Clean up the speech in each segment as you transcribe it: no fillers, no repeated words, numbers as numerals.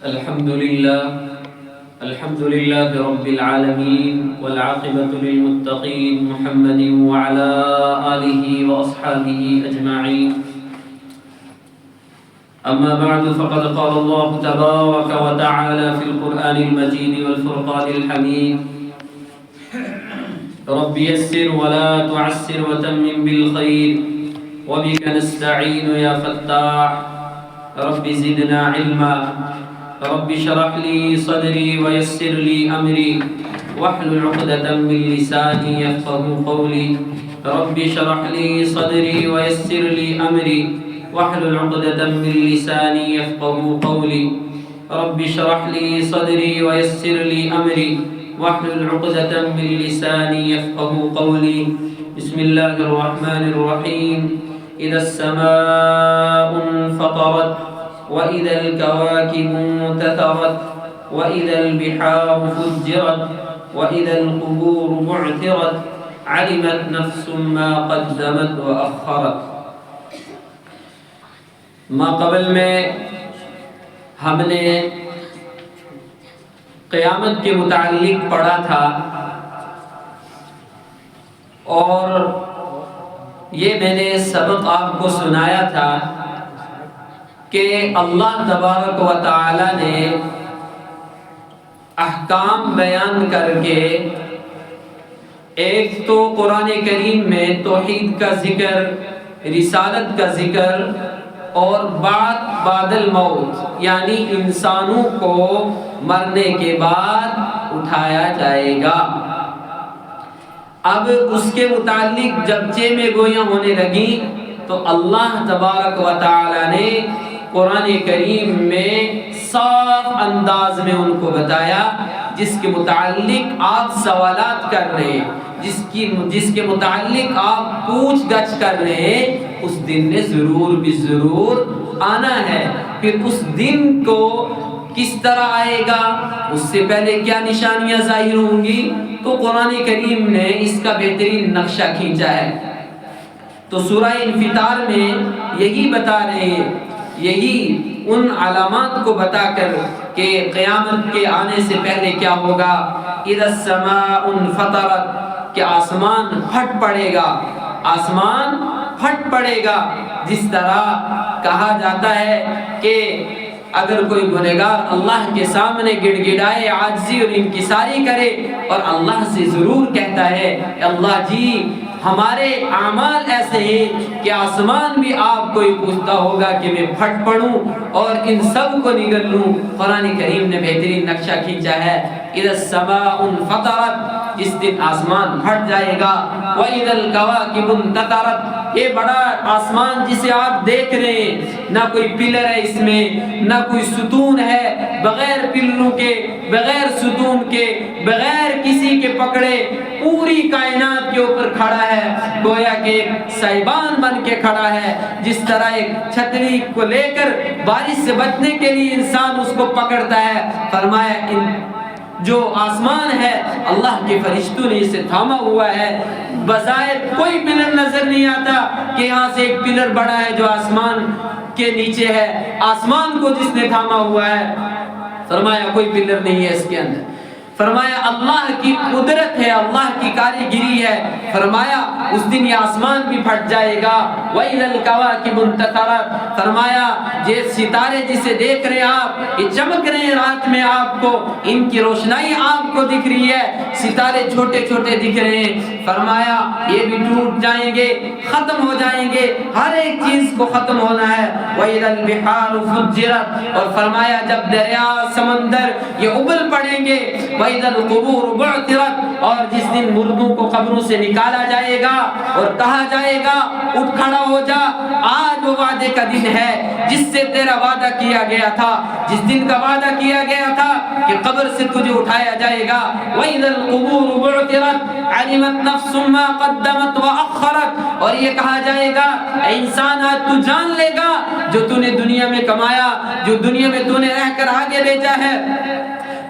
الحمد لله رب العالمين والعاقبة للمتقين محمد وعلى آله وأصحابه أجمعين. أما بعد فقد قال الله تبارك وتعالى في القرآن المجيد والفرقان الحميد: رب يسر ولا تعسر وتمم بالخير وبك نستعين يا فتاح. رب زدنا علما. رب اشرح لي صدري ويسر لي أمري واحلل عقدة من لساني يفقهوا قولي. رب اشرح لي صدري ويسر لي أمري واحلل عقدة من لساني يفقهوا قولي. رب اشرح لي صدري ويسر لي أمري واحلل عقدة من لساني يفقهوا قولي. بسم الله الرحمن الرحيم. إذا السماء انفطرت وإذا الكواكب انتثرت وإذا البحار فجرت وإذا القبور بعثرت علمت نفس ما قدمت وأخرت. ما قبل میں ہم نے قیامت کے متعلق پڑھا تھا اور یہ میں نے سبق آپ کو سنایا تھا کہ اللہ تبارک و تعالی نے احکام بیان کر کے ایک تو قرآن کریم میں توحید کا ذکر، رسالت کا ذکر اور بعد الموت یعنی انسانوں کو مرنے کے بعد اٹھایا جائے گا. اب اس کے متعلق جب چیمیں گویاں ہونے لگیں تو اللہ تبارک و تعالی نے قرآن کریم میں صاف انداز میں ان کو بتایا جس کے متعلق آپ سوالات کر رہے ہیں، جس کے متعلق آپ پوچھ گچھ کر رہے ہیں، اس دن نے ضرور بھی ضرور آنا ہے. پھر اس دن کو کس طرح آئے گا، اس سے پہلے کیا نشانیاں ظاہر ہوں گی، تو قرآن کریم نے اس کا بہترین نقشہ کھینچا ہے. تو سورہ انفطار میں یہی بتا رہے ہیں، یہی ان علامات کو بتا کر کہ قیامت کے آنے سے پہلے کیا ہوگا. اذا السماء انفطرت کہ آسمان پھٹ پڑے گا، آسمان پھٹ پڑے گا. جس طرح کہا جاتا ہے کہ اگر کوئی گنہگار اللہ کے سامنے گڑ گڑائے، عاجزی اور انکساری کرے اور اللہ سے ضرور کہتا ہے اللہ جی ہمارے اعمال ایسے ہیں کہ آسمان بھی آپ کو ہی پوچھتا ہوگا کہ میں پھٹ پڑوں اور ان سب کو نگل لوں. قرآن کریم نے بہترین نقشہ کھینچا ہے. اذا السماء انفطرت جس دن آسمان پھٹ جائے گا. واذا الكواكب انتثرت یہ بڑا آسمان جسے آپ دیکھ رہے ہیں، نہ کوئی پلر ہے اس میں، نہ کوئی ستون ہے، بغیر پلروں کے، بغیر ستون کے، بغیر کسی کے پکڑے پوری کائنات کے اوپر کھڑا ہے، گویا کہ ایک سائبان بن کے کھڑا ہے. جس طرح ایک چھتری کو لے کر بارش سے بچنے کے لیے انسان اس کو پکڑتا ہے، فرمایا جو آسمان ہے اللہ کے فرشتوں نے اسے تھاما ہوا ہے. بظاہر کوئی پلر نظر نہیں آتا کہ یہاں سے ایک پلر بڑا ہے جو آسمان کے نیچے ہے. آسمان کو جس نے تھاما ہوا ہے، فرمایا کوئی پلر نہیں ہے اس کے اندر. فرمایا اللہ کی قدرت ہے، اللہ کی کاریگری ہے. فرمایا اس دن یہ آسمان بھی پھٹ جائے گا. وَإِذَا الْكَوَاكِبُ انتَثَرَتْ فرمایا یہ ستارے جسے دیکھ رہے ہیں آپ، یہ چمک رہے ہیں رات میں، آپ کو ان کی روشنائی آپ کو دکھ رہی ہے، ستارے چھوٹے چھوٹے دکھ رہے ہیں. فرمایا یہ بھی ٹوٹ جائیں گے، ختم ہو جائیں گے، ہر ایک چیز کو ختم ہونا ہے. وَإِذَا الْبِحَارُ فُجِّرَتْ اور فرمایا جب دریا سمندر یہ ابل پڑیں گے. وَإِذَا الْقُبُورُ بُعْثِرَتْ اور جس دن مردوں کو قبروں سے نکالا جائے گا اور کہا جائے گا اٹھ کھڑا ہو جا، آج وہ وعدے کا دن ہے جس سے تیرا وعدہ کیا گیا تھا، جس دن کا وعدہ کیا گیا تھا کہ قبر سے تجھے اٹھایا جائے گا. وَإِذَا الْقُبُورُ بُعْثِرَتْ عَلِمَتْ نَفْسٌ مَا قَدَّمَتْ وَأَخَّرَتْ اور یہ کہا جائے گا اے انسان آج تو جان لے گا جو تو نے دنیا میں کمایا، جو دنیا میں تو نے رہ کر آگے بھیجا ہے،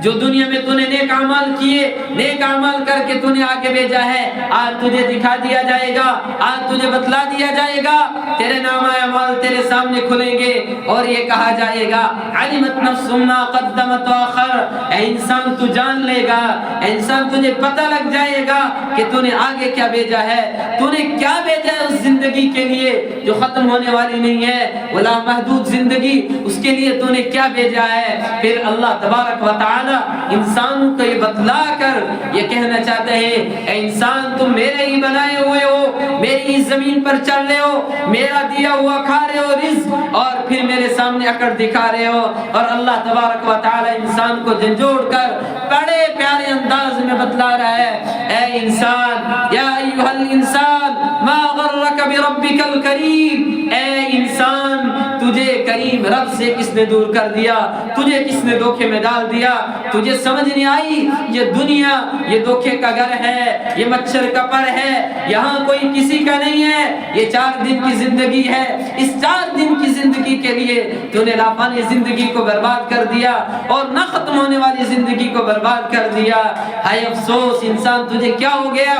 جو دنیا میں تو نے نیک اعمال کیے، نیک اعمال کر کے تو نے آگے بھیجا ہے، آج تجھے دکھا دیا جائے گا، آج تجھے بتلا دیا جائے گا، تیرے نامہ اعمال تیرے سامنے کھلیں گے اور یہ کہا جائے گا علمت نفس ما قدمت وآخر، اے انسان تو جان لے گا، اے انسان تجھے پتہ لگ جائے گا کہ تو نے آگے کیا بھیجا ہے، تو نے کیا بھیجا ہے اس زندگی کے لیے جو ختم ہونے والی نہیں ہے، ولا محدود زندگی، اس کے لیے تو نے کیا بھیجا ہے۔ پھر اللہ تبارک و تعالی انسان کو یہ بتلا کر یہ کہنا چاہتے ہیں اے انسان تم میرے ہی بنائے ہوئے ہو، میری ہی زمین پر چل رہے ہو، میرا دیا ہوا کھا رہے ہو رزق، اور پھر میرے سامنے اکڑ دکھا رہے ہو۔ اور اللہ تبارک و تعالی انسان کو جھنجھوڑ کر بڑے پیارے انداز میں بتلا رہا ہے اے انسان یا ایھا الانسان ما غرک بربک الکریم، اے انسان تجھے کریم رب سے کس نے دور کر دیا، تجھے کس نے دھوکے میں ڈال دیا، تجھے سمجھ نہیں آئی یہ دنیا یہ دھوکے کا گھر ہے، یہ مچھر کا پر ہے، یہاں کوئی کسی کا نہیں ہے، یہ 4 دن کی زندگی ہے، اس 4 دن کی زندگی کے لیے تو نے لافانی زندگی کو برباد کر دیا اور نہ ختم ہونے والی زندگی کو برباد کر دیا۔ ہائے افسوس انسان تجھے کیا ہو گیا،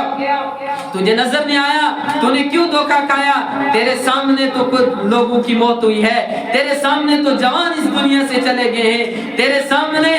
تجھے نظر نہیں آیا تو نے کیوں دھوکہ کھایا؟ تیرے سامنے تو کچھ لوگوں کی موت ہوئی ہے، تیرے سامنے تو جوان اس دنیا سے چلے گئے ہیں، تیرے سامنے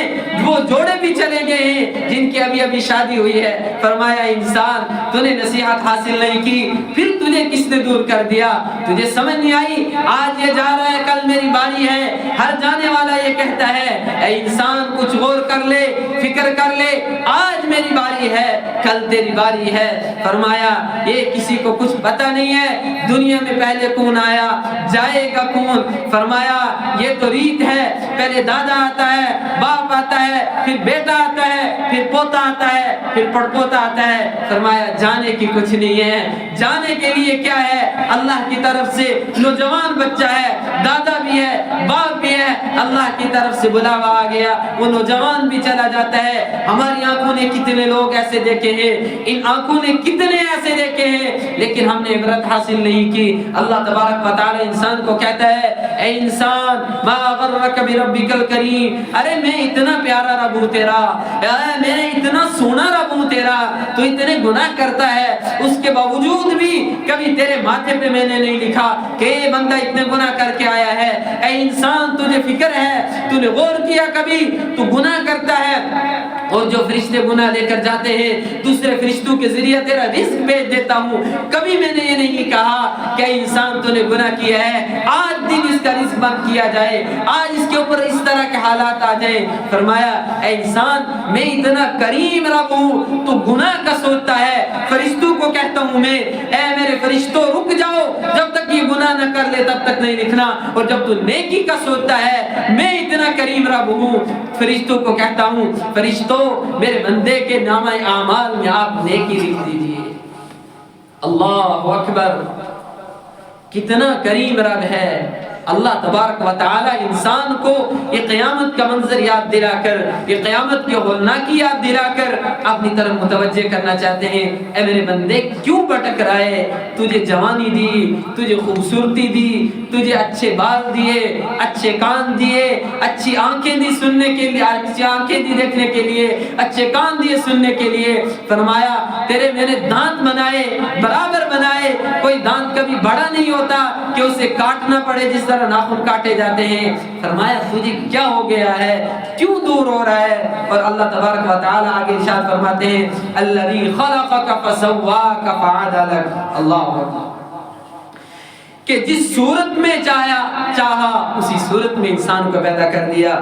وہ جوڑے بھی چلے گئے ہیں جن کی ابھی ابھی شادی ہوئی ہے۔ فرمایا انسان تو نے نصیحت حاصل نہیں کی، پھر تجھے کس نے دور کر دیا؟ تجھے سمجھ نہیں آئی آج یہ جا رہا ہے کل میری باری ہے، ہر جانے والا یہ کہتا ہے اے انسان کچھ غور کر لے، فکر کر لے، آج میری باری ہے کل تیری باری ہے۔ فرمایا یہ کسی کو کچھ پتہ نہیں ہے دنیا میں پہلے کون آیا جائے گا کون۔ فرمایا یہ تو ریت ہے، پہلے دادا آتا ہے، باپ آتا ہے، پھر بیٹا آتا ہے، پھر پوتا آتا ہے، پھر پڑپوتا آتا ہے۔ فرمایا جانے کی کچھ نہیں ہے، جانے کے لیے کیا ہے اللہ کی طرف سے نوجوان بچہ ہے، دادا بھی ہے، باپ بھی ہے، اللہ کی طرف سے بلاوا آ گیا، وہ نوجوان بھی چلا جاتا ہے۔ ہماری آنکھوں نے کتنے لوگ ایسے دیکھے ہیں، ان آنکھوں نے کتنے ایسے دیکھے ہیں، لیکن ہم نے عبرت حاصل نہیں کی۔ اللہ تبارک و تعالی انسان کو کہتا ہے اے انسان ما غرک بربک الکریم، ارے میں اتنا پیارا رب ہوں تیرا، میں اتنا سونا رب ہوں تیرا، تو اتنے گناہ کرتا ہے، اس کے باوجود بھی کبھی تیرے ماتھے پہ میں نے نہیں لکھا کہ یہ بندہ اتنے گناہ کر کے آیا ہے۔ اے انسان تجھے فکر ہے، تو نے غور کیا کبھی تو گناہ کرتا ہے اور جو فرشتے گناہ لے کر جاتے ہیں دوسرے فرشتوں کے ذریعے تیرا رزق بھیج دیتا ہوں، کبھی میں نے یہ نہیں کہا کہ انسان تو نے گناہ کیا ہے آج دن اس کا رزق بند کیا جائے، آج اس کے اوپر اس طرح کے حالات آ جائیں۔ فرمایا اے انسان میں اتنا کریم رب ہوں تو گناہ کا سوچتا ہے، فرشتوں کو کہتا ہوں میں اے میرے فرشتوں رک جاؤ، جب تک یہ گناہ نہ کر لے تب تک نہیں لکھنا، اور جب تو نیکی کا سوچتا ہے میں اتنا کریم رب ہوں، فرشتوں کو کہتا ہوں فرشتوں میرے بندے کے نامہ اعمال میں آپ نیکی لکھ دیجئے۔ اللہ اکبر، کتنا کریم رب ہے۔ اللہ تبارک و تعالی انسان کو یہ قیامت کا منظر یاد دلا کر، یہ قیامت کی ہولناکی یاد دلا کر اپنی طرف متوجہ کرنا چاہتے ہیں اے میرے بندے کیوں بھٹک رہا ہے؟ تجھے جوانی دی، تجھے خوبصورتی دی، تجھے اچھے بال دیے، اچھے کان دیے، اچھی آنکھیں دی سننے کے لیے، اچھی آنکھیں دی دیکھنے کے لیے، اچھے کان دیے سننے کے لیے۔ فرمایا تیرے میں نے دانت بنائے، برابر بنائے، کوئی دانت کبھی بڑا نہیں ہوتا کہ اسے کاٹنا پڑے جس طرح ناخن کاٹے جاتے ہیں۔ فرمایا تجھے کیا ہو گیا ہے، کیوں دور ہو رہا ہے؟ اور اللہ تبارک و تعالی آگے ارشاد فرماتے ہیں الذی خلقک فسواک فعدلک، اللہ اکبر، کہ جس صورت میں چاہا اسی صورت میں انسان کو پیدا کر دیا۔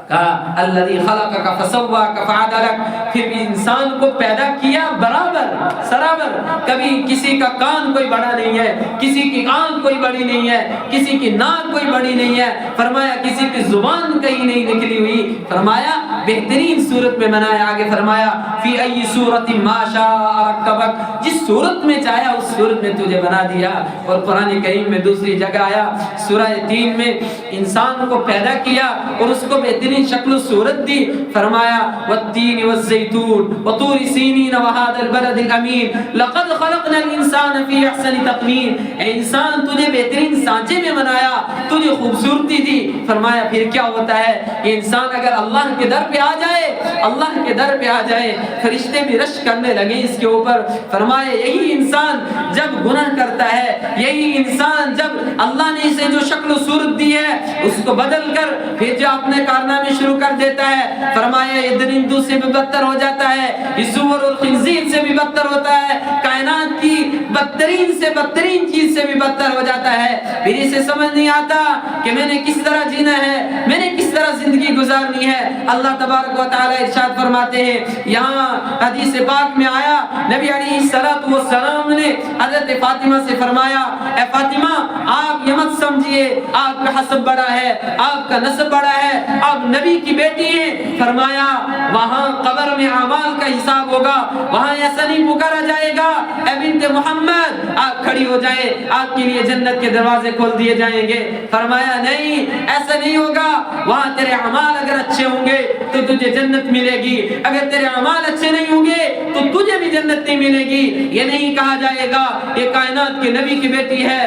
کہا الذی خلقک فسواک فعدلک، پھر انسان کو پیدا کیا برابر سرابر، کبھی کسی کا کان کوئی بڑا نہیں ہے، کسی کی آنکھ کوئی بڑی نہیں ہے، کسی کی ناک کوئی بڑی نہیں ہے، فرمایا کسی کی زبان کہیں نہیں نکلی ہوئی، فرمایا بہترین صورت میں بنایا۔ آگے فرمایا فی ای صورت ما شاء رکبک، جس صورت میں چاہیا اس صورت میں تجھے بنا دیا۔ اور قرآن کریم میں دوسری جگہ آیا سورہ 3 میں انسان کو پیدا کیا اور اس کو بہترین شکل و صورت دی۔ فرمایا والتین والزیتون وطور سینین وہذا البلد الامین تقویم لقد خلقنا الانسان فی احسن تقویم، اے انسان تجھے بہترین سانچے میں بنایا، تجھے خوبصورتی دی۔ فرمایا پھر کیا ہوتا ہے کہ انسان اگر اللہ کے در پہ آ جائے، اللہ کے در پہ آ جائے، فرشتے بھی رشک کرنے لگے اس کے اوپر۔ فرمایا یہی انسان جب گناہ کرتا ہے، یہی انسان جب اللہ نے اسے جو شکل و صورت دی ہے اس کو بدل کر پھر جو اپنے کارنامے شروع کر دیتا ہے، فرمایا یہ درندوں سے بھی بدتر ہو جاتا ہے، یہ سور اور خنزیر سے بھی بدتر ہوتا ہے، کائنات کی بدترین سے بدترین چیز سے بھی بدتر ہو جاتا ہے۔ پھر اسے سمجھ نہیں آتا کہ میں نے کس طرح جینا ہے، میں نے کس طرح زندگی گزارنی ہے۔ اللہ تبارک و تعالی ارشاد فرماتے ہیں، یہاں حدیث پاک میں آیا، نبی علیہ السلام نے حضرت فاطمہ سے فرمایا، اے فاطمہ آپ یہ مت سمجھیے آپ کا حسب بڑا ہے، آپ کا نسب بڑا ہے، آپ نبی کی بیٹی ہیں۔ فرمایا وہاں قبر میں اعمال کا حساب ہوگا، وہاں ایسا نہیں پکارا جائے گا اے بنت محمد آپ کھڑی ہو جائے، آپ کے لیے جنت کے دروازے کھول دیے جائیں گے۔ فرمایا نہیں ایسا نہیں ہوگا، وہاں تیرے اعمال اگر اچھے ہوں گے تو تجھے جنت ملے گی، اگر تیرے اعمال اچھے نہیں ہوں گے تو تجھے بھی جنت نہیں ملے گی۔ یہ نہیں کہا جائے گا یہ کائنات کے نبی کی بیٹی ہے،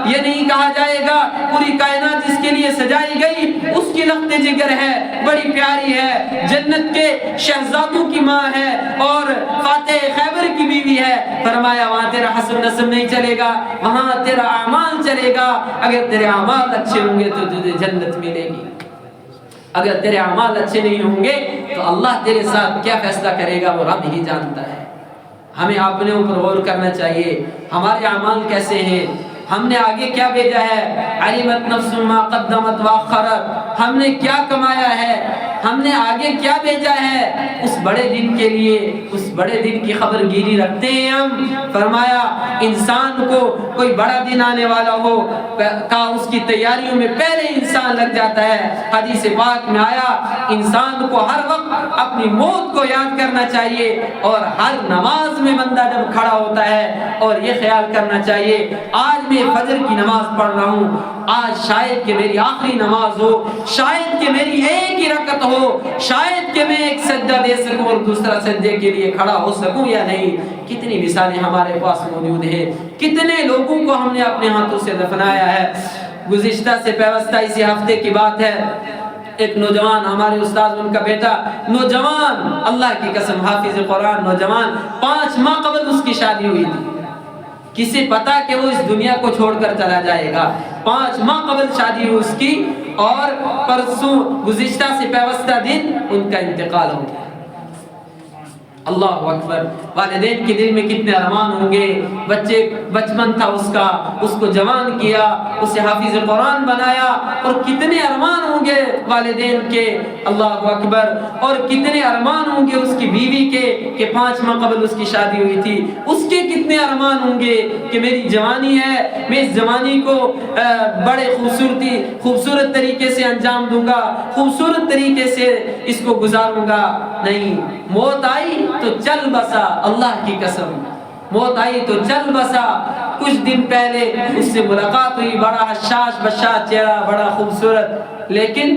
یہ نہیں کہا جائے گا پوری کائنات جس کے لیے سجائی گئی اس کی لخت جگر ہے، بڑی پیاری ہے، جنت کے شہزادوں کی ماں ہے اور فاتح خیبر کی بیوی ہے۔ فرمایا وہاں تیرا حسب نسب نہیں چلے گا، وہاں تیرا اعمال چلے گا، اگر تیرے اعمال اچھے ہوں گے تو تجھے جنت ملے گی، اگر تیرے اعمال اچھے نہیں ہوں گے تو اللہ تیرے ساتھ کیا فیصلہ کرے گا وہ رب ہی جانتا ہے۔ ہمیں اپنے اوپر غور کرنا چاہیے، ہمارے اعمال کیسے ہیں، ہم نے آگے کیا بھیجا ہے، علمت نفس ما قدمت واخرت، ہم نے کیا کمایا ہے، ہم نے آگے کیا بھیجا ہے، اس بڑے دن کے لیے، اس بڑے دن کی خبر گیری رکھتے ہیں ہم۔ فرمایا انسان کو کوئی بڑا دن آنے والا ہو کا اس کی تیاریوں میں پہلے انسان لگ جاتا ہے۔ حدیث پاک میں آیا انسان کو ہر وقت اپنی موت کو یاد کرنا چاہیے، اور ہر نماز میں بندہ جب کھڑا ہوتا ہے اور یہ خیال کرنا چاہیے آج میں فجر کی نماز پڑھ رہا ہوں، آج شاید کہ میری آخری نماز ہو، شاید کہ میری ایک ہی رکعت ہو، شاید کہ میں ایک سجدہ دے سکوں اور دوسرا سجدے کے لیے کھڑا ہو سکوں یا نہیں۔ کتنی مثالیں ہمارے پاس موجود ہیں، کتنے لوگوں کو ہم نے اپنے ہاتھوں سے دفنایا ہے۔ گزشتہ سے پیوستہ اسی ہفتے کی بات ہے، ایک نوجوان ہمارے استاد ان کا بیٹا نوجوان، اللہ کی قسم حافظ قرآن نوجوان، 5 ماہ قبل اس کی شادی ہوئی تھی، کسی پتا کہ وہ اس دنیا کو چھوڑ کر چلا جائے گا، 5 ماہ قبل شادی ہوئی اس کی، اور پرسوں گزشتہ سے پیوستہ دن ان کا انتقال ہو گیا۔ اللہ اکبر، والدین کے دل میں کتنے ارمان ہوں گے، بچے بچپن تھا اس کا، اس کو جوان کیا، اسے حافظ قرآن بنایا، اور کتنے ارمان ہوں گے والدین کے، اللہ اکبر، اور کتنے ارمان ہوں گے اس کی بیوی کے کہ 5 ماہ قبل اس کی شادی ہوئی تھی، اس کے کتنے ارمان ہوں گے کہ میری جوانی ہے، میں اس جوانی کو بڑے خوبصورت طریقے سے انجام دوں گا، خوبصورت طریقے سے اس کو گزاروں گا۔ نہیں، موت آئی تو چل بسا، اللہ کی قسم موت آئی تو چل بسا۔ کچھ دن پہلے اس سے ملاقات ہوئی، بڑا حشاش بشاش چہرہ، بڑا خوبصورت، لیکن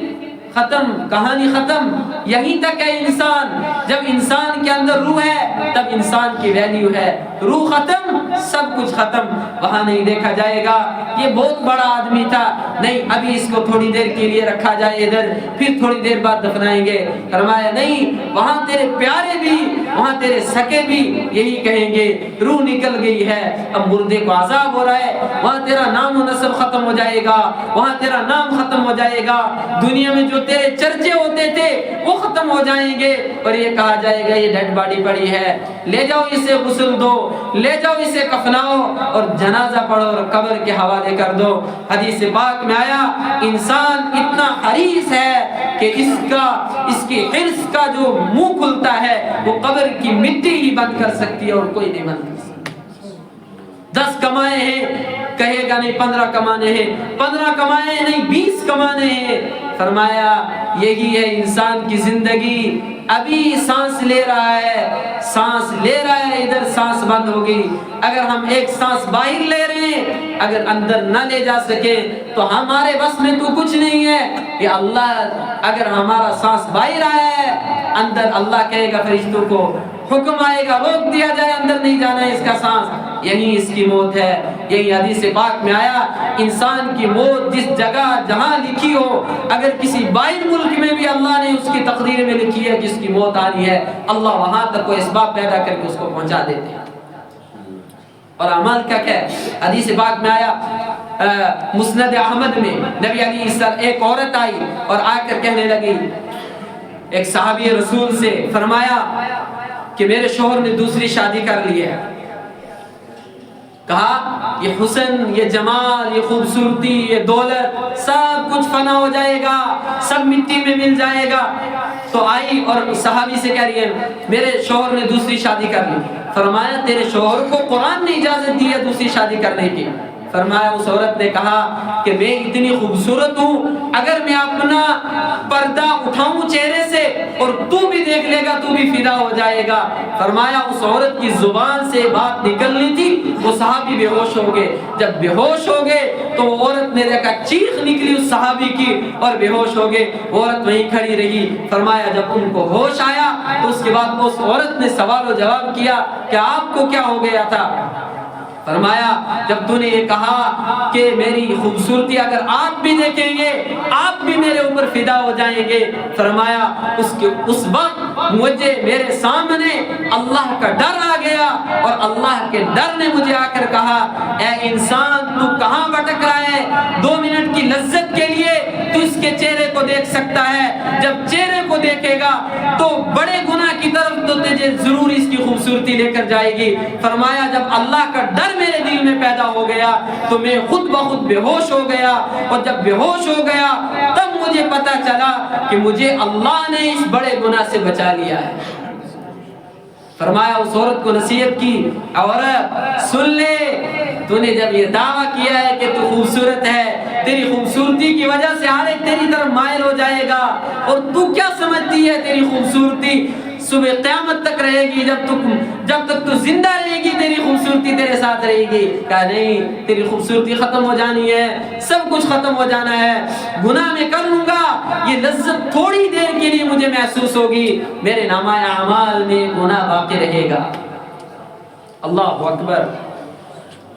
ختم، کہانی ختم۔ یہیں تک ہے انسان، جب انسان کے اندر روح ہے تب انسان کی ویلیو ہے، روح ختم سب کچھ ختم۔ وہاں نہیں دیکھا جائے گا یہ بہت بڑا آدمی تھا، نہیں ابھی اس کو تھوڑی دیر کے لیے رکھا جائے ادھر، پھر تھوڑی دیر بعد دفنائیں گے۔ فرمایا نہیں، وہاں تیرے پیارے بھی، وہاں تیرے سکے بھی یہی کہیں گے روح نکل گئی ہے، اب مردے کو عذاب ہو رہا ہے، وہاں تیرا نام و نسب ختم ہو جائے گا، وہاں تیرا نام ختم ہو جائے گا، دنیا میں جو تیرے چرچے ہوتے تھے وہ ختم ہو جائیں گے، اور یہ کہا جائے گا یہ ڈیڈ باڈی پڑی ہے، لے جاؤ اسے غسل دو، لے جاؤ اسے کفناؤ اور جنازہ پڑھو اور قبر کے حوالے کر دو۔ حدیث پاک میں آیا انسان اتنا حریص ہے کہ اس کی حرص کا جو منہ کھلتا ہے وہ قبر کی مٹی ہی بند کر سکتی ہے اور کوئی نہیں بند کر سکتا۔ 10 کمائے ہیں کہے گا نہیں 15 کمانے ہیں، 15 کمائے ہیں نہیں 20 کمانے ہیں۔ فرمایا یہی ہے انسان کی زندگی، ابھی سانس لے رہا ہے، سانس لے رہا ہے، ادھر سانس بند ہوگی، اگر ہم ایک سانس باہر لے رہے ہیں اگر اندر نہ لے جا سکے تو ہمارے بس میں تو کچھ نہیں ہے۔ یہ اللہ اگر ہمارا سانس باہر آیا ہے اندر، اللہ کہے گا فرشتوں کو حکم آئے گا روک دیا جائے اندر نہیں جانا ہے اس کا سانس، یہی اس کی موت ہے۔ یہی حدیث پاک میں آیا انسان کی موت جس جگہ جہاں لکھی ہو، اگر کسی باہر ملک میں بھی اللہ نے اس کی تقدیر میں لکھی ہے جس کی موت آنی ہے، اللہ وہاں تک کوئی اسباب پیدا کر کے اس کو پہنچا دیتے ہیں۔ اور اعمال کا کیا ہے؟ حدیث پاک میں آیا مسند احمد میں نبی علیہ السلام، ایک عورت آئی اور آ کر کہنے لگی ایک صحابی رسول سے، فرمایا کہ میرے شوہر نے دوسری شادی کر لی ہے۔ کہا یہ حسن، یہ جمال، یہ خوبصورتی، یہ دولت سب کچھ فنا ہو جائے گا، سب مٹی میں مل جائے گا۔ تو آئی اور صحابی سے کہہ رہی ہے میرے شوہر نے دوسری شادی کر لی۔ فرمایا تیرے شوہر کو قرآن نے اجازت دی ہے دوسری شادی کرنے کی؟ فرمایا اس عورت نے کہا کہ میں اتنی خوبصورت ہوں، اگر میں اپنا پردہ اٹھاؤں چہرے سے اور تو بھی دیکھ لے گا تو بھی فدا ہو جائے گا۔ فرمایا اس عورت کی زبان سے بات نکلنی تھی، وہ صحابی بے ہوش ہو گئے۔ جب بے ہوش ہو گئے تو وہ عورت نے دیکھا چیخ نکلی اس صحابی کی اور بے ہوش ہو گئے۔ وہ عورت وہیں کھڑی رہی۔ فرمایا جب ان کو ہوش آیا تو اس کے بعد اس عورت نے سوال و جواب کیا کہ آپ کو کیا ہو گیا تھا؟ فرمایا جب تو نے یہ کہا کہ میری خوبصورتی اگر آپ بھی دیکھیں گے آپ بھی میرے اوپر فدا ہو جائیں گے، فرمایا اس وقت مجھے میرے سامنے اللہ کا ڈر آ گیا اور اللہ کے ڈر نے مجھے آ کر کہا اے انسان تو کہاں بھٹک رہا ہے؟ 2 منٹ کی لذت کے لیے تو اس کے چہرے کو دیکھ سکتا ہے، جب چہرے کو دیکھے گا تو بڑے گناہ کی طرف تو تجھے ضرور اس کی خوبصورتی لے کر جائے گی۔ فرمایا جب اللہ کا ڈر میرے دل میں پیدا ہو گیا تو میں خود بخود بے ہوش ہو گیا، اور جب بے ہوش ہو گیا تب مجھے پتا چلا کہ مجھے اللہ نے اس بڑے گناہ سے بچا لیا ہے۔ فرمایا اس عورت کو نصیحت کی، عورت سن لے، تو نے جب یہ دعویٰ کیا ہے کہ تو خوبصورت ہے، تیری خوبصورتی کی وجہ سے ہر ایک تیری طرف مائل ہو جائے گا، اور تو کیا سمجھتی ہے تیری خوبصورتی صبح قیامت تک رہے گی، جب تک تو زندہ رہے گی تیری خوبصورتی تیرے ساتھ رہے گی؟ کہا نہیں، تیری خوبصورتی ختم ہو جانی ہے، سب کچھ ختم ہو جانا ہے، گناہ میں کر لوں گا، یہ لذت تھوڑی دیر کے لیے مجھے محسوس ہوگی، میرے نامہ اعمال میں گناہ باقی رہے گا۔ اللہ اکبر۔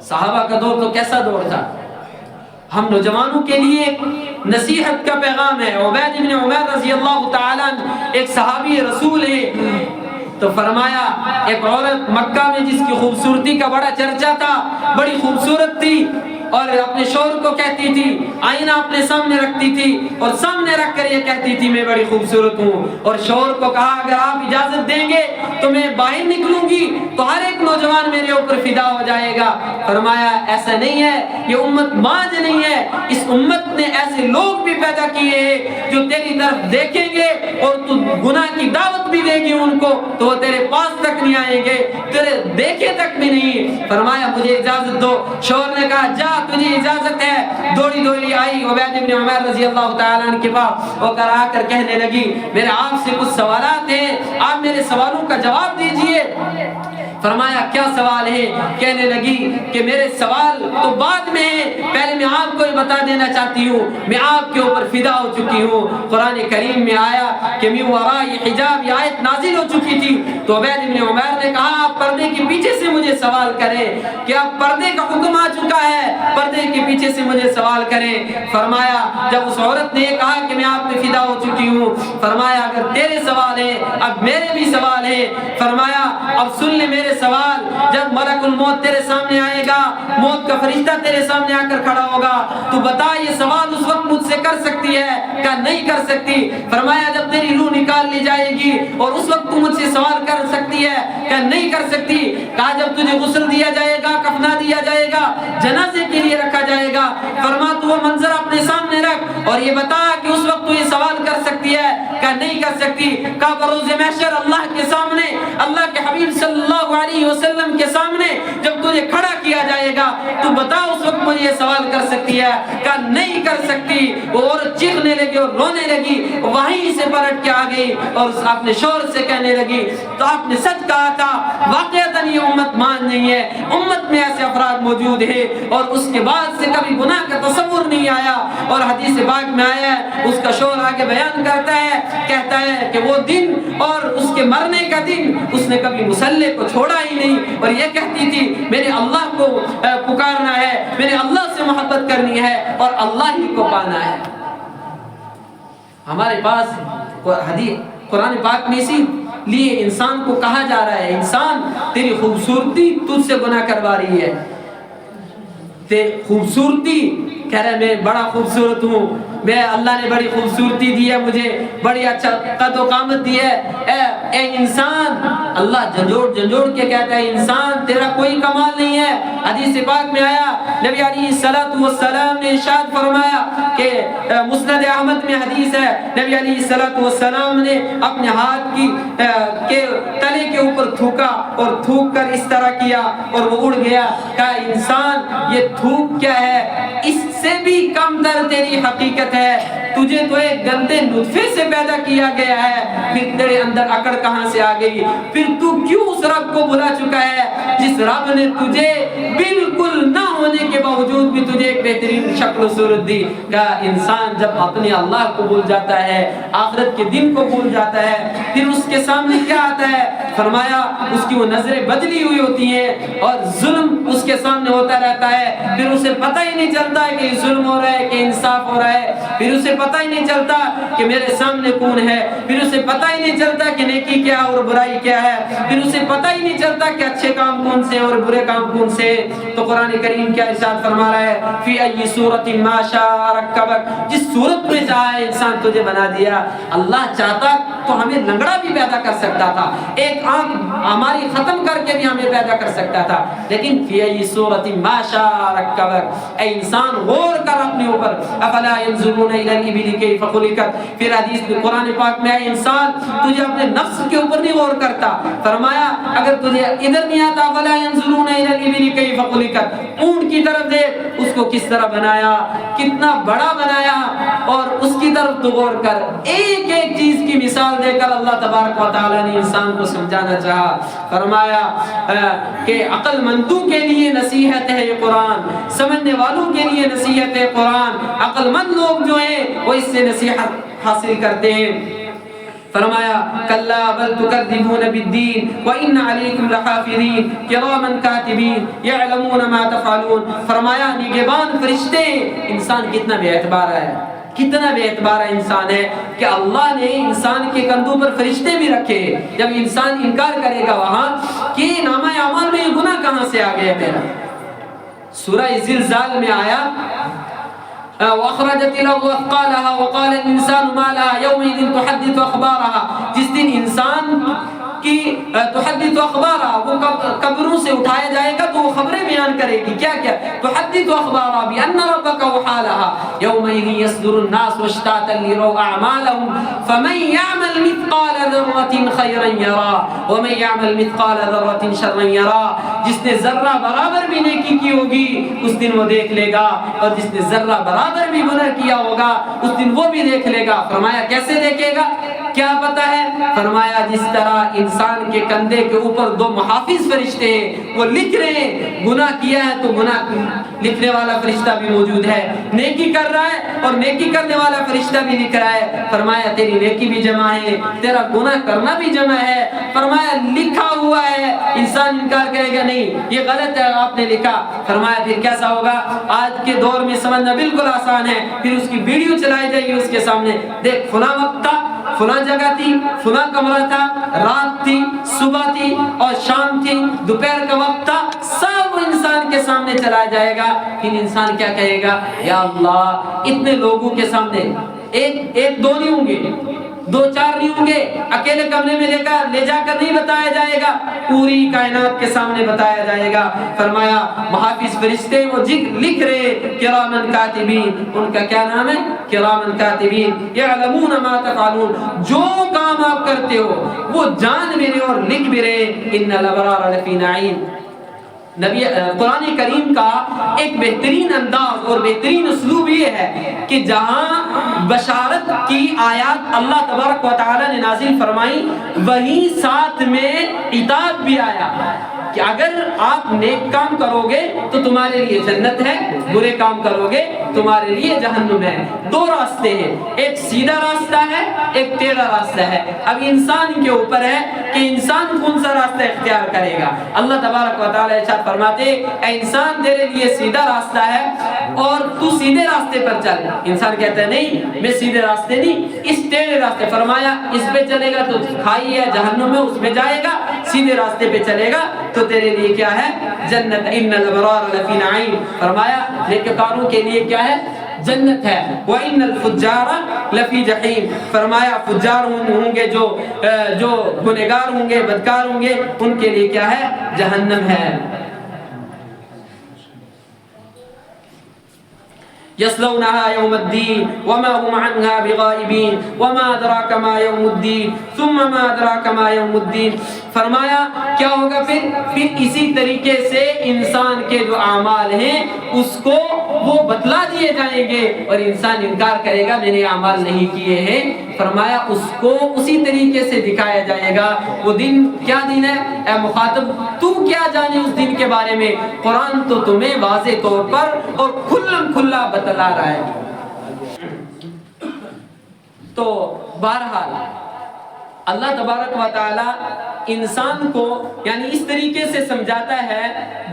صحابہ کا دور تو کیسا دور تھا؟ ہم نوجوانوں کے لیے نصیحت کا پیغام ہے۔ عبید بن عمر رضی اللہ تعالیٰ ایک صحابی رسول ہے، تو فرمایا ایک عورت مکہ میں جس کی خوبصورتی کا بڑا چرچا تھا، بڑی خوبصورت تھی، اور اپنے شوہر کو کہتی تھی، آئینہ اپنے سامنے رکھتی تھی اور سامنے رکھ کر یہ کہتی تھی میں بڑی خوبصورت ہوں، اور شوہر کو کہا اگر آپ اجازت دیں گے تو میں باہر نکلوں گی تو ہر ایک نوجوان میرے اوپر فدا ہو جائے گا۔ فرمایا ایسا نہیں ہے، یہ امت ماج نہیں ہے، اس امت نے ایسے لوگ بھی پیدا کیے ہیں جو تیری طرف دیکھیں گے اور تو گناہ کی دعوت بھی دے گی ان کو تو وہ تیرے پاس تک نہیں آئیں گے، تیرے دیکھے تک بھی نہیں۔ فرمایا مجھے اجازت دو۔ شوہر نے کہا جا تجھے اجازت ہے۔ دوڑی دوڑی آئی عبید بن عمر رضی اللہ تعالیٰ عنہ کے پاس، وہ آ کر کہنے لگی میرے آپ سے کچھ سوالات ہیں، آپ میرے سوالوں کا جواب دیجئے۔ فرمایا کیا سوال ہے؟ کہنے لگی کہ میرے سوال تو بعد میں ہے، پہلے میں آپ کو بتا دینا چاہتی ہوں میں آپ کے اوپر فدا ہو چکی ہوں۔ قرآن کریم میں آیا کہ من وراء حجاب یہ آیت نازل ہو چکی تھی، تو عبید بن عمر نے کہا آپ پردے کے پیچھے سے مجھے سوال کریں، کہ اب پردے کا حکم آ چکا ہے، پردے کے پیچھے سے مجھے سوال کریں۔ فرمایا جب اس عورت نے کہا کہ میں آپ پہ فدا ہو چکی ہوں، فرمایا اگر تیرے سوال ہے اب میرے بھی سوال ہے۔ فرمایا اب سن لے میرے سوال، جب ملک الموت تیرے سامنے آئے گا، موت کا فرشتہ تیرے سامنے آ کر کھڑا ہوگا، تو بتا یہ سوال اس وقت مجھ سے کر سکتی ہے؟ کہا نہیں کر سکتی۔ فرمایا جب تیری روح نکال لی جائے گی اور اس وقت تو مجھ سے سوال کر سکتی ہے؟ کہا نہیں کر سکتی۔ کہا جب تجھے غسل دیا جائے گا، کفنا دیا جائے گا، جنازے کے لیے رکھا جائے گا، فرما تو وہ منظر اپنے سامنے رکھ اور یہ بتا کہ اس وقت تو یہ سوال کر سکتی ہے؟ کہا نہیں کر سکتی۔ کہا بروز محشر اللہ کے سامنے، اللہ کے حبیب صلی اللہ علیہ وسلم کے سامنے جب تجھے کھڑا کیا جائے گا تو بتا اس وقت مجھے یہ سوال کر سکتی ہے؟ کہا نہیں کر سکتی۔ وہ عورت چیخنے لگی اور رونے لگی، وہیں سے پلٹ کے آ گئی اور اپنے شوہر سے کہنے لگی تو آپ نے سچ کہا تھا، واقعتاً یہ امت مان نہیں ہے، امت میں ایسے افراد موجود ہیں اور اس کے بعد سے کبھی گناہ کا تصور نہیں آیا. اور حدیث پاک میں آیا ہے, اس کا شوہر آگے بیان کرتا ہے, کہتا ہے کہ وہ دن اور اس کے مرنے کا دن اس نے کبھی مصلی کو چھوڑا ہی نہیں, اور یہ کہتی تھی میں نے اللہ کو پکارنا ہے, میں نے اللہ سے محبت کرنی ہے اور اللہ ہی کو پانا ہے. ہمارے پاس حدیث قرآن پاک میں اسی لیے انسان کو کہا جا رہا ہے, انسان تیری خوبصورتی تجھ سے گناہ کروا رہی ہے. خوبصورتی کہہ رہا ہے میں بڑا خوبصورت ہوں, میں اللہ نے بڑی خوبصورتی دی ہے, مجھے بڑی اچھا قد و قامت دی ہے. اے انسان, اللہ جھنجھوڑ کے کہتا ہے انسان تیرا کوئی کمال نہیں ہے. حدیث پاک میں آیا, نبی علیہ الصلوۃ والسلام نے ارشاد فرمایا کہ مسند احمد میں حدیث ہے, نبی علیہ الصلوۃ والسلام نے اپنے ہاتھ کے تلے کے اوپر تھوکا اور تھوک کر اس طرح کیا اور وہ اڑ گیا. کہا انسان یہ تھوک کیا ہے, اس سے بھی کم تر تیری حقیقت ہے. تجھے تو ایک گندے نطفے سے پیدا کیا گیا ہے, پھر تیرے اندر اکڑ کہاں سے آ گئی؟ پھر تو کیوں اس رب کو بھلا چکا ہے جس رب نے تجھے بالکل نہ ہونے کے باوجود بھی تجھے ایک بہترین شکل و صورت دی. کہا انسان جب اپنے اللہ کو بھول جاتا ہے, آخرت کے دن کو بھول جاتا ہے, پھر اس کے سامنے کیا آتا ہے؟ فرمایا اس کی وہ نظریں بدلی ہوئی ہوتی ہیں اور ظلم اس کے سامنے ہوتا رہتا ہے. پھر اسے پتہ ہی نہیں چلتا کہ ظلم ہو رہا ہے کہ انصاف ہو رہا ہے. پھر اسے پتہ ہی نہیں چلتا کہ میرے سامنے کون ہے. پھر اسے پتہ ہی نہیں چلتا کہ نیکی کیا اور برائی کیا ہے. پھر اسے پتہ ہی نہیں چلتا کہ اچھے کام کون سے اور برے کام کون سے. تو قرآن کریم کیا ارشاد فرما رہا ہے, فی ای صورت ما شاء رکبک, جس صورت میں چاہے انسان تجھے بنا دیا. اللہ چاہتا تو ہمیں لنگڑا بھی پیدا کر سکتا تھا, ایک آنکھ ہماری ختم کر کے بھی ہمیں پیدا کر سکتا تھا, لیکن فی ای صورت ما شاء رکبک. اے انسان غور کر اپنے اوپر, افلا ينظرون الى الابل كيف خلقت. پھر حدیث میں قرآن پاک میں ہے انسان تجھے اپنے نفس کے اوپر نہیں غور کرتا. فرمایا اگر تجھے ادھر نہیں آتا, افلا ينظرون الى الابل كيف خلقت, اونٹ کی طرف دیکھ اس کو کس طرح بنایا, کتنا بڑا بنایا, اور اس کی طرف تو غور کر. ایک ایک چیز کی مثال دے کر اللہ تبارک و تعالی نے انسان کو سمجھانا چاہا. فرمایا کہ عقل مندوں کے لیے نصیحت ہے یہ قرآن, سمجھنے والوں کے لیے نصیحت ہے قرآن. عقل مند لوگ جو ہیں وہ اس سے نصیحت حاصل کرتے ہیں. فرمایا کلا بل تکذبون بالدین وان علیکم لحافظین کراما کاتبین یعلمون ما تفعلون. فرمایا نگہبان فرشتے. انسان کتنا بے اعتبار ہے, کتنا بے اعتبار انسان ہے کہ اللہ نے انسان کے کندھوں پر فرشتے بھی رکھے. جب انسان انکار کرے گا وہاں کہ نامہ اعمال میں یہ گناہ کہاں سے آ گیا میرا. سورہ زلزال میں آیا وَأَخْرَجَتِ الْأَرْضُ أَثْقَالَهَا وَقَالَ الْإِنسَانُ مَا لَهَا يَوْمَئِذٍ تُحَدِّثُ أَخْبَارَهَا. جس دن انسان کی تحدث اخبارها, وہ قبروں سے اٹھایا جائے گا تو وہ خبریں بیان کرے گی. کیا کیا؟ تحدث اخبارها بأن ربك أوحى لها يومئذ يصدر الناس اشتاتا ليروا أعمالهم فمن يعمل مثقال ذرة خيرا يرى ومن يعمل مثقال ذرة شرا يرى. جس نے ذرہ برابر بھی نیکی کی ہوگی اس دن وہ دیکھ لے گا, اور جس نے ذرہ برابر بھی گناہ کیا ہوگا اس دن وہ بھی دیکھ لے گا. فرمایا کیسے دیکھے گا, کیا پتا ہے؟ فرمایا جس طرح انسان کے کندھے کے اوپر دو محافظ فرشتے ہیں, وہ لکھ رہے ہیں. گناہ کیا ہے تو گناہ لکھنے والا فرشتہ بھی موجود ہے, نیکی کر رہا ہے اور نیکی کرنے والا فرشتہ بھی لکھ رہا ہے. فرمایا تیری نیکی بھی جمع ہے, تیرا گناہ کرنا بھی جمع ہے. فرمایا لکھا ہوا ہے. انسان انکار کرے گا نہیں یہ غلط ہے آپ نے لکھا. فرمایا پھر کیسا ہوگا؟ آج کے دور میں سمجھنا بالکل آسان ہے. پھر اس کی ویڈیو چلائی جائے گی اس کے سامنے, دیکھ فلاں وقت تھا, فلاں جگہ تھی, فلاں کمرہ تھا, رات تھی, صبح تھی اور شام تھی, دوپہر کا وقت تھا, سب انسان کے سامنے چلایا جائے گا. پھر انسان کیا کہے گا؟ یا اللہ اتنے لوگوں کے سامنے ایک دو نہیں ہوں گے, دو چار نہیں ہوں گے, اکیلے کمرے میں لے جا کر نہیں بتایا جائے گا, پوری کائنات کے سامنے بتایا جائے گا. فرمایا محافظ فرشتے وہ لکھ رہے کرامن کاتبین. ان کا کیا نام ہے؟ کرامن کاتبین یعلمون ما تفعلون. جو کام آپ کرتے ہو وہ جان بھی رہے اور لکھ بھی رہے. ان الابرار لفی نعیم. نبی قرآن کریم کا ایک بہترین انداز اور بہترین اسلوب یہ ہے کہ جہاں بشارت کی آیات اللہ تبارک و تعالی نے نازل فرمائی, وہیں ساتھ میں عتاب بھی آیا کہ اگر آپ نیک کام کرو گے تو تمہارے لیے جنت ہے, برے کام کرو گے تمہارے لیے جہنم ہے۔ دو راستے ہیں، ایک سیدھا راستہ ہے، ایک ٹیڑھا راستہ ہے۔ اب انسان کے اوپر ہے کہ انسان کون سا راستہ اختیار کرے گا۔ اللہ تبارک و تعالی ارشاد فرماتے اے انسان تیرے لیے سیدھا راستہ ہے اور تو سیدھے راستے پر چل۔ انسان کہتا ہے نہیں میں سیدھے راستے نہیں، اس ٹیڑھے راستے۔ فرمایا اس پہ چلے گا تو کھائی ہے جہنم میں، اس میں جائے گا۔ سیدھے راستے پہ چلے گا تو تیرے لیے کیا ہے؟ جنت۔ ان الابرار لفی نعیم، فرمایا نیکوکاروں کے لیے کیا ہے؟ جنت ہے۔ وَإِنَّ الْفُجَّارَ لَفِي جَحِيمٍ، فرمایا فجار ہوں گے جو گنہگار ہوں گے، بدکار ہوں گے، ان کے لیے کیا ہے؟ جہنم ہے۔ يصلونها يوم الدين وما هم عنها بغائبين وما أدراك ما يوم الدين ثم ما أدراك ما يوم الدين۔ فرمایا کیا ہوگا پھر اسی طریقے سے انسان کے جو اعمال ہیں اس کو وہ بتلا دیے جائیں گے، اور انسان انکار کرے گا میں نے اعمال نہیں کیے ہیں۔ فرمایا اس کو اسی طریقے سے دکھایا جائے گا۔ وہ دن کیا دن ہے اے مخاطب؟ تو کیا جانے اس دن کے بارے میں؟ قرآن تو تمہیں واضح طور پر اور کھلم کھلا بتلا رہا ہے۔ تو بہرحال اللہ تبارک و تعالی انسان کو یعنی اس طریقے سے سمجھاتا ہے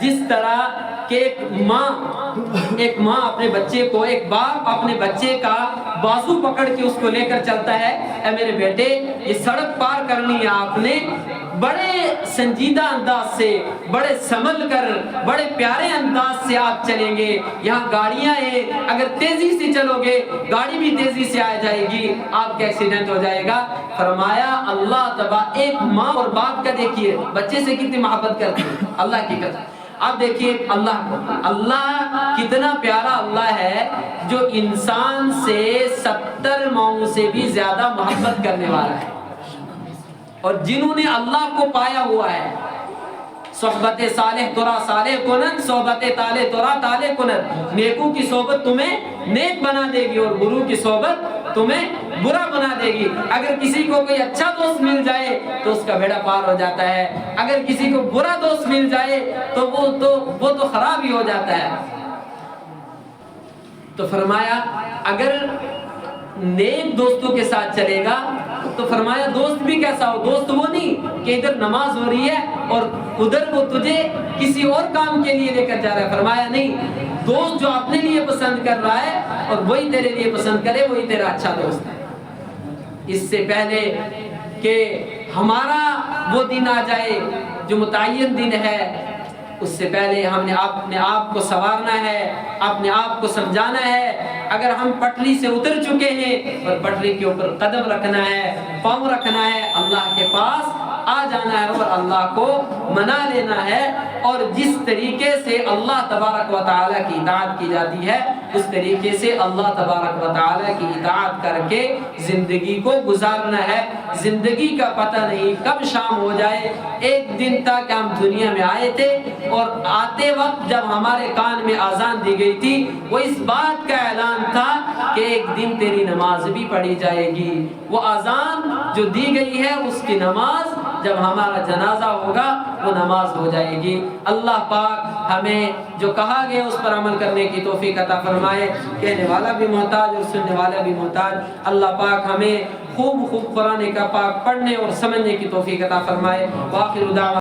جس طرح کہ ایک ماں اپنے بچے کو، ایک باپ اپنے بچے کا بازو پکڑ کے اس کو لے کر چلتا ہے، اے میرے بیٹے یہ سڑک پار کرنی ہے، آپ نے بڑے سنجیدہ انداز سے، بڑے سنبھل کر، بڑے پیارے انداز سے آپ چلیں گے۔ یہاں گاڑیاں ہیں، اگر تیزی سے چلو گے گاڑی بھی تیزی سے آ جائے گی، آپ کا ایکسیڈنٹ ہو جائے گا۔ فرمایا اللہ تبا ایک ماں اور باپ کا دیکھیے بچے سے کتنی محبت کرتے ہیں، اللہ کی قسم۔ آپ دیکھیے اللہ کتنا پیارا اللہ ہے جو انسان سے 70 ماؤں سے بھی زیادہ محبت کرنے والا ہے، اور جنہوں نے اللہ کو پایا ہوا ہے، صحبت صالح ترا صالح کنن، صحبت طالح ترا طالح کنن، نیکوں کی صحبت تمہیں نیک بنا دے گی اور برو کی صحبت تمہیں برا بنا دے گی۔ اگر کسی کو کوئی اچھا دوست مل جائے تو اس کا بیڑا پار ہو جاتا ہے، اگر کسی کو برا دوست مل جائے تو وہ تو خراب ہی ہو جاتا ہے۔ تو فرمایا اگر نیک دوستوں کے ساتھ چلے گا تو فرمایا دوست بھی کیسا ہو؟ دوست وہ نہیں کہ ادھر نماز ہو رہی ہے اور ادھر وہ تجھے کسی اور کام کے لیے لے کر جا رہا ہے۔ فرمایا نہیں، دوست جو اپنے لیے پسند کر رہا ہے اور وہی تیرے لیے پسند کرے وہی تیرا اچھا دوست ہے۔ اس سے پہلے کہ ہمارا وہ دن آ جائے جو متعین دن ہے، اس سے پہلے ہم نے اپنے آپ کو سنوارنا ہے، اپنے آپ کو سمجھانا ہے۔ اگر ہم پٹری سے اتر چکے ہیں اور پٹری کے اوپر قدم رکھنا ہے، پاؤں رکھنا ہے، اللہ کے پاس آ جانا ہے اور اللہ کو منا لینا ہے، اور جس طریقے سے اللہ تبارک و تعالیٰ کی اطاعت کی جاتی ہے اس طریقے سے اللہ تبارک و تعالیٰ کی اطاعت کر کے زندگی کو گزارنا ہے۔ زندگی کا پتہ نہیں کب شام ہو جائے۔ ایک دن تک ہم دنیا میں آئے تھے اور آتے وقت جب ہمارے کان میں اذان دی گئی تھی وہ اس بات کا اعلان تھا کہ ایک دن تیری نماز بھی پڑھی جائے گی۔ وہ اذان جو دی گئی ہے اس کی نماز جب ہمارا جنازہ ہوگا وہ نماز ہو جائے گی۔ اللہ پاک ہمیں جو کہا گیا اس پر عمل کرنے کی توفیق عطا فرمائے۔ کہنے والا بھی محتاج اور سننے والا بھی محتاج، اللہ پاک ہمیں خوب قرآن کا پاک پڑھنے اور سمجھنے کی توفیق عطا فرمائے۔ وآخر دعوانا